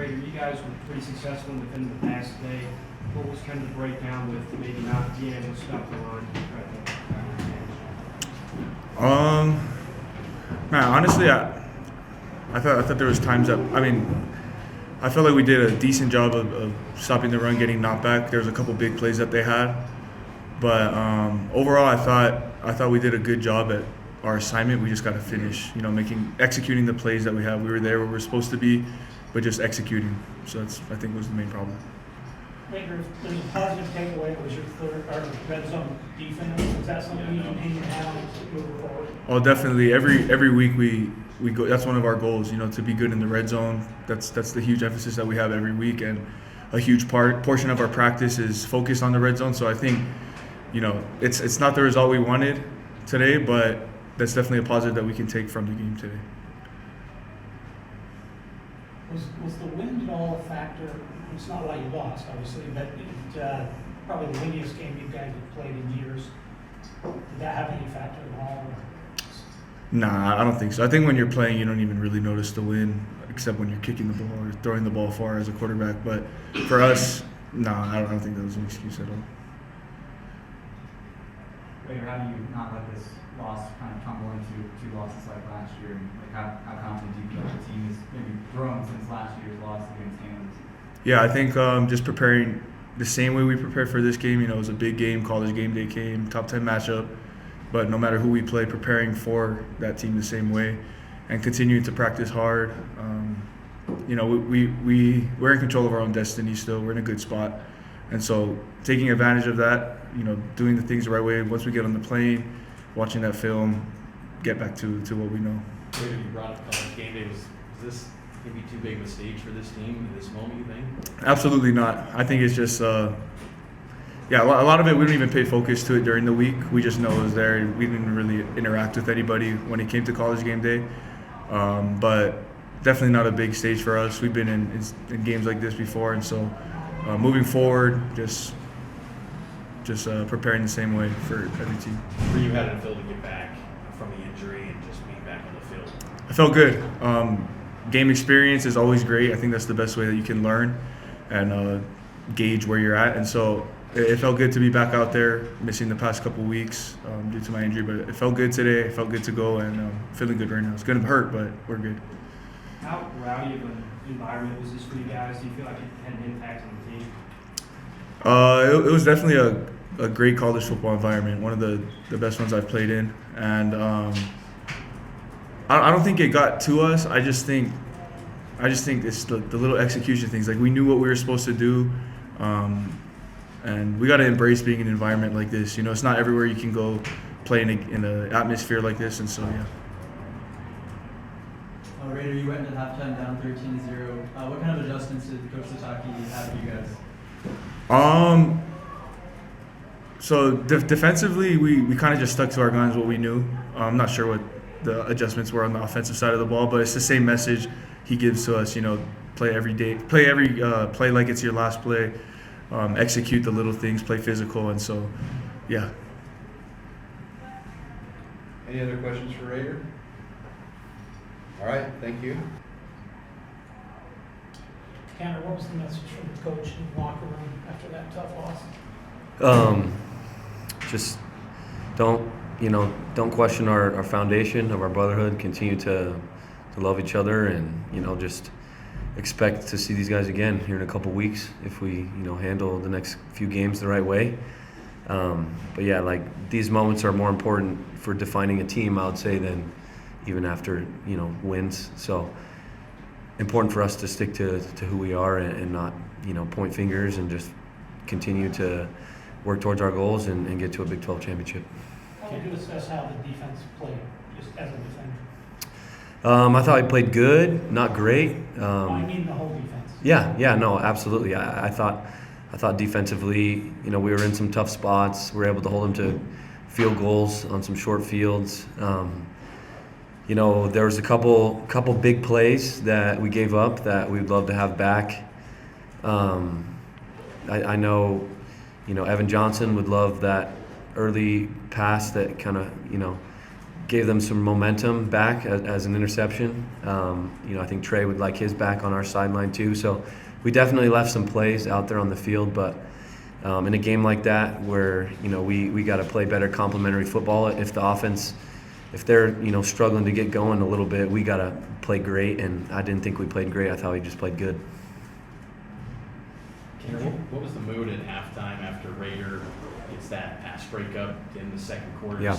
Raider, you guys were pretty successful in defending the pass today. What was kind of the breakdown with maybe not being able to stop the run? Man, honestly, I thought there was times that, I felt like we did a decent job of stopping the run, getting knocked back. There was a couple big plays that they had, but overall, I thought we did a good job at our assignment. We just got to finish, executing the plays that we have. We were there where we were supposed to be, but just executing. So that's, I think, was the main problem. Raider, there's a positive takeaway. Was your red zone defense? Is that something you can hang your hat on moving forward? Oh, definitely. Every week we go. That's one of our goals. To be good in the red zone. That's the huge emphasis that we have every week, and a huge portion of our practice is focused on the red zone. So I think, it's not the result we wanted today, but that's definitely a positive that we can take from the game today. Was the wind at all a factor? It's not why you lost, obviously, but probably the windiest game you guys have played in years. Did that have any factor at all? Nah, I don't think so. I think when you're playing, you don't even really notice the wind, except when you're kicking the ball or throwing the ball far as a quarterback. But for us, nah, I don't think that was an excuse at all. Raider, how do you not let this loss kind of tumble into two losses like last year? And how confident do you feel the team has maybe grown since last year's loss against Kansas? Yeah, I think just preparing the same way we prepared for this game. It was a big game, college game day game, top 10 matchup. But no matter who we play, preparing for that team the same way and continuing to practice hard. We're in control of our own destiny still. We're in a good spot. And so taking advantage of that, doing the things the right way. Once we get on the plane, watching that film, get back to what we know. Raider, you brought up college game day. Was this maybe too big of a stage for this team in this moment, you think? Absolutely not. I think it's just, a lot of it, we don't even pay focus to it during the week. We just know it was there. We didn't really interact with anybody when it came to college game day. But definitely not a big stage for us. We've been in games like this before, and so moving forward, just preparing the same way for every team. For you, how did it feel to get back from the injury and just being back on the field? I felt good. Game experience is always great. I think that's the best way that you can learn and gauge where you're at. And so it felt good to be back out there, missing the past couple weeks due to my injury. But it felt good today. It felt good to go, and feeling good right now. It's going to hurt, but we're good. How rowdy of an environment was this for you guys? Do you feel like it had an impact on the team? It was definitely a great college football environment, one of the best ones I've played in. And I don't think it got to us. I just think it's the little execution things. Like, we knew what we were supposed to do, and we got to embrace being in an environment like this. It's not everywhere you can go play in an atmosphere like this, and so yeah. Raider, you went into halftime down 13-0. What kind of adjustments did Coach Sataki have for you guys? So defensively, we kind of just stuck to our guns, what we knew. I'm not sure what the adjustments were on the offensive side of the ball, but it's the same message he gives to us. Play every day, play every play like it's your last play, execute the little things, play physical, and so, yeah. Any other questions for Raider? All right, thank you. Tanner, what was the message from the coach in the locker room after that tough loss? Just don't question our foundation of our brotherhood. Continue to love each other, and just expect to see these guys again here in a couple weeks if we handle the next few games the right way. But yeah, these moments are more important for defining a team, I would say, than even after wins. So important for us to stick to who we are and not point fingers, and just continue to work towards our goals and get to a Big 12 championship. How would you assess how the defense played, just as a defender? I thought he played good, not great. I mean the whole defense. Yeah, no, absolutely. I thought defensively, we were in some tough spots. We were able to hold them to field goals on some short fields. There was a couple big plays that we gave up that we'd love to have back. I know, Evan Johnson would love that early pass that kind of, gave them some momentum back as an interception. I think Trey would like his back on our sideline too. So we definitely left some plays out there on the field, but in a game like that where, we got to play better complementary football. If the offense, if they're, struggling to get going a little bit, we got to play great, and I didn't think we played great. I thought we just played good. What was the mood at halftime after Raider gets that pass breakup in the second quarter? Yeah.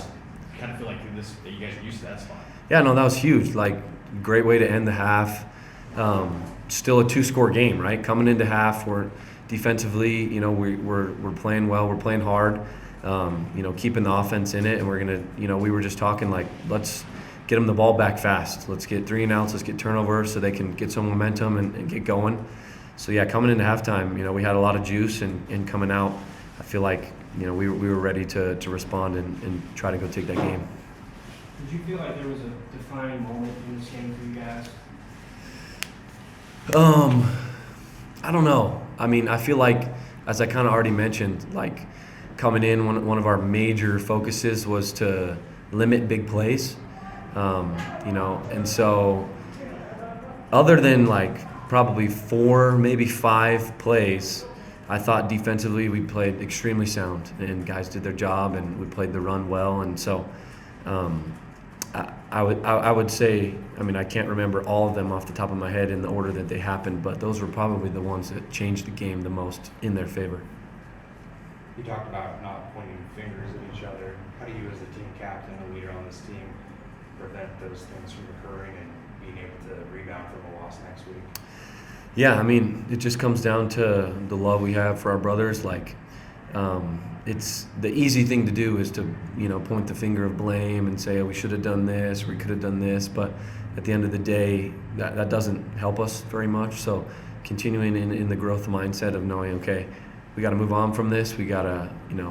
Kind of feel like you guys are used to that spot. Yeah, no, that was huge. Great way to end the half. Still a 2-score game, right? Coming into half, we're defensively, we're playing well, we're playing hard, keeping the offense in it, and we're gonna, we were just talking let's get them the ball back fast. Let's get 3 and outs, let's get turnovers so they can get some momentum and get going. So yeah, coming into halftime, we had a lot of juice, and coming out, I feel like, we were ready to respond and try to go take that game. Did you feel like there was a defining moment in this game for you guys? I don't know. I mean, I feel like, as I kind of already mentioned, coming in, one of our major focuses was to limit big plays, and so other than probably 4, maybe 5 plays, I thought defensively we played extremely sound, and guys did their job, and we played the run well, and so I would say, I can't remember all of them off the top of my head in the order that they happened, but those were probably the ones that changed the game the most in their favor. You talked about not pointing fingers at each other. How do you, as the team captain and leader on this team, prevent those things from occurring and being able to rebound from a loss next week? Yeah, it just comes down to the love we have for our brothers. It's the easy thing to do is to, point the finger of blame and say, oh, we should have done this, we could have done this. But at the end of the day, that doesn't help us very much. So continuing in the growth mindset of knowing, okay, we got to move on from this. We got a,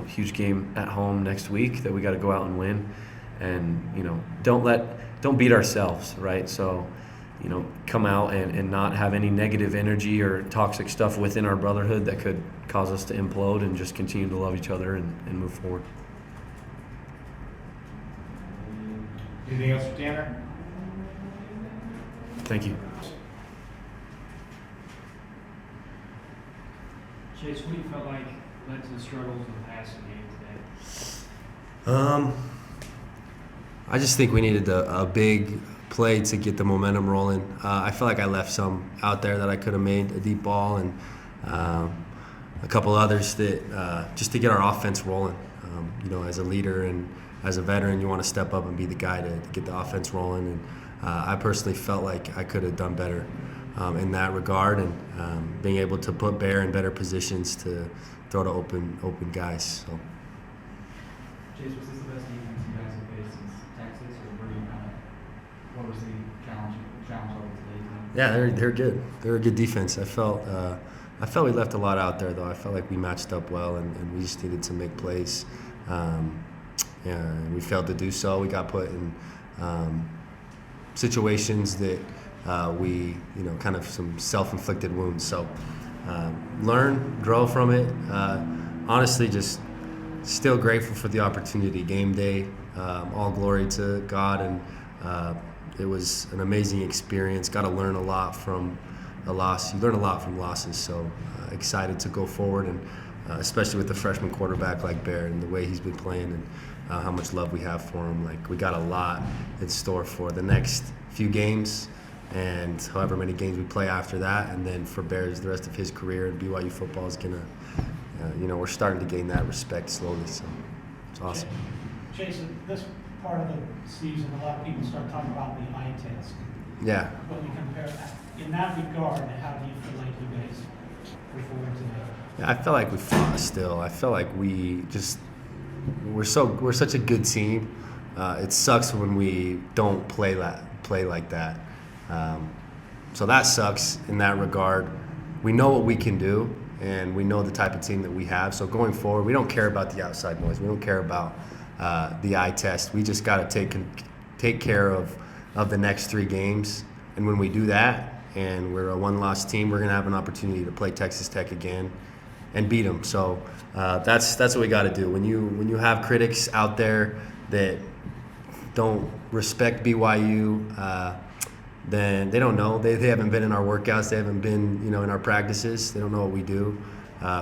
huge game at home next week that we got to go out and win. And, don't beat ourselves, right? So, come out and not have any negative energy or toxic stuff within our brotherhood that could cause us to implode, and just continue to love each other and move forward. Anything else for Tanner? Thank you. Chase, what do you felt like led to the struggles in the passing game today? I just think we needed a big play to get the momentum rolling. I feel like I left some out there that I could have made, a deep ball, and a couple others that just to get our offense rolling. As a leader and as a veteran, you want to step up and be the guy to get the offense rolling. And I personally felt like I could have done better in that regard, and being able to put Bear in better positions to throw to open guys. So. Chase, was this the best defense you guys have faced since Texas, or what was the challenge level today? Yeah, they're good. They're a good defense. I felt we left a lot out there, though. I felt like we matched up well, and we just needed to make plays. And we failed to do so. We got put in situations that we, kind of some self-inflicted wounds. So learn, grow from it. Honestly, just still grateful for the opportunity. Game day, all glory to God, and it was an amazing experience. Got to learn a lot from a loss. You learn a lot from losses, so excited to go forward, and especially with a freshman quarterback like Bear and the way he's been playing, and how much love we have for him. We got a lot in store for the next few games, and however many games we play after that, and then for Bears, the rest of his career in BYU football is gonna, we're starting to gain that respect slowly, so it's awesome. Jason, this part of the season, a lot of people start talking about the eye test. Yeah. When you compare that, in that regard, how do you feel like you guys performed today? Yeah, I feel like we fought still. I feel like we're such a good team. It sucks when we don't play like that. So that sucks in that regard. We know what we can do, and we know the type of team that we have. So going forward, we don't care about the outside noise. We don't care about the eye test. We just got to take care of the next 3 games. And when we do that, and we're a one-loss team, we're going to have an opportunity to play Texas Tech again and beat them. So that's what we got to do. When you have critics out there that don't respect BYU, then they don't know. They haven't been in our workouts. They haven't been, in our practices. They don't know what we do.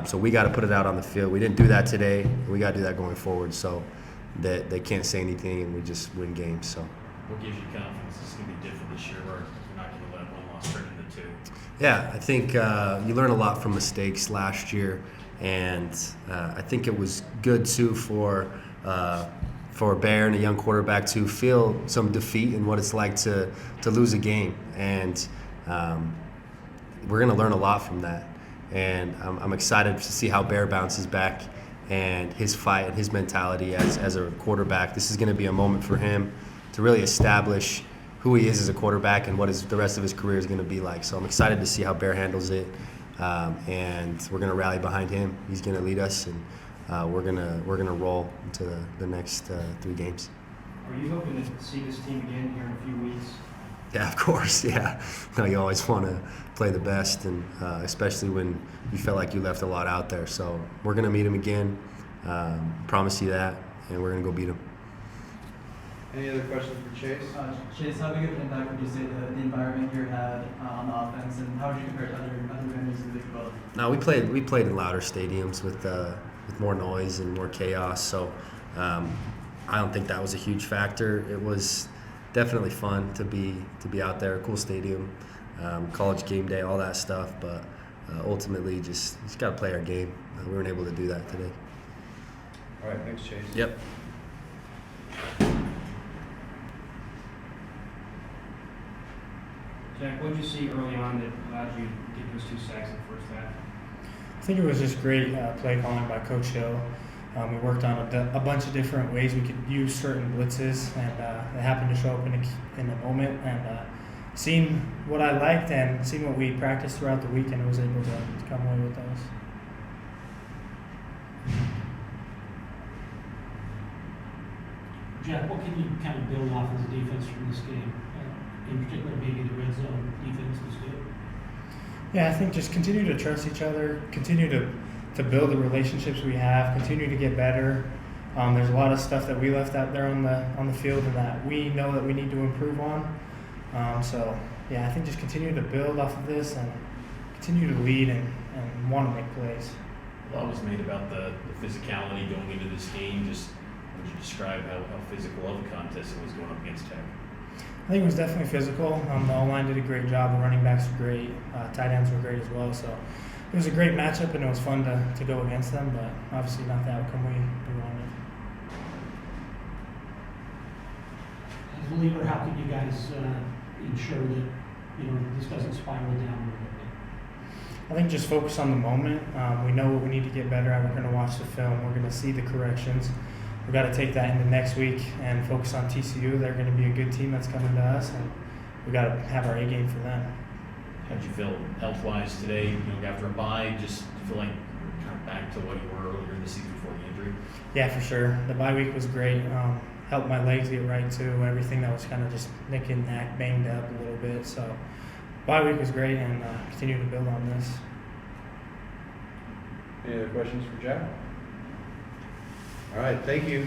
So we got to put it out on the field. We didn't do that today. And we got to do that going forward. So that they can't say anything, and we just win games. So. What gives you confidence this is going to be different this year, where you're not going to let one loss turn into two? Yeah, I think you learn a lot from mistakes last year, and I think it was good too for Bear and a young quarterback to feel some defeat and what it's like to lose a game, and we're going to learn a lot from that. And I'm excited to see how Bear bounces back and his fight and his mentality as a quarterback. This is going to be a moment for him to really establish who he is as a quarterback and what the rest of his career is going to be like. So I'm excited to see how Bear handles it, and we're going to rally behind him. He's going to lead us, and we're gonna roll into the next 3 games. Are you hoping to see this team again here in a few weeks? Yeah, of course. Yeah, no, you always want to play the best, and especially when you felt like you left a lot out there. So we're gonna meet him again. Promise you that, and we're gonna go beat him. Any other questions for Chase? Chase, how big of an impact would you say the environment here had on the offense, and how would you compare it to other venues in the Big 12? No, we played in louder stadiums with more noise and more chaos. So I don't think that was a huge factor. It was definitely fun to be out there, cool stadium, college game day, all that stuff. But ultimately, just got to play our game. We weren't able to do that today. All right, thanks, Chase. Yep. Jack, what did you see early on that allowed you to get those 2 sacks in the first half? I think it was just great play calling by Coach Hill. We worked on a bunch of different ways we could use certain blitzes, and they happened to show up in a moment. And seeing what I liked and seeing what we practiced throughout the weekend, I was able to come away with those. Jack, what can you kind of build off as a defense from this game? In particular, maybe the red zone defense was good. Yeah, I think just continue to trust each other, continue to build the relationships we have, continue to get better. There's a lot of stuff that we left out there on the field and that we know that we need to improve on. So yeah, I think just continue to build off of this and continue to lead and want to make plays. A lot was made about the physicality going into this game. Just would you describe how physical of a contest it was going up against Tech? I think it was definitely physical. The O-line did a great job. The running backs were great. Tight ends were great as well. So it was a great matchup, and it was fun to go against them, but obviously not the outcome we wanted. As a leader, how can you guys ensure that this doesn't spiral down a little bit? I think just focus on the moment. We know what we need to get better at. We're going to watch the film. We're going to see the corrections. We've got to take that into next week and focus on TCU. They're going to be a good team that's coming to us, and we've got to have our A game for them. How'd you feel health-wise today? After a bye, just feel like you're kind of back to what you were earlier in the season before the injury? Yeah, for sure. The bye week was great. Helped my legs get right too. Everything that was kind of just nick and knack, banged up a little bit. So bye week was great, and continue to build on this. Any other questions for Jack? All right, thank you.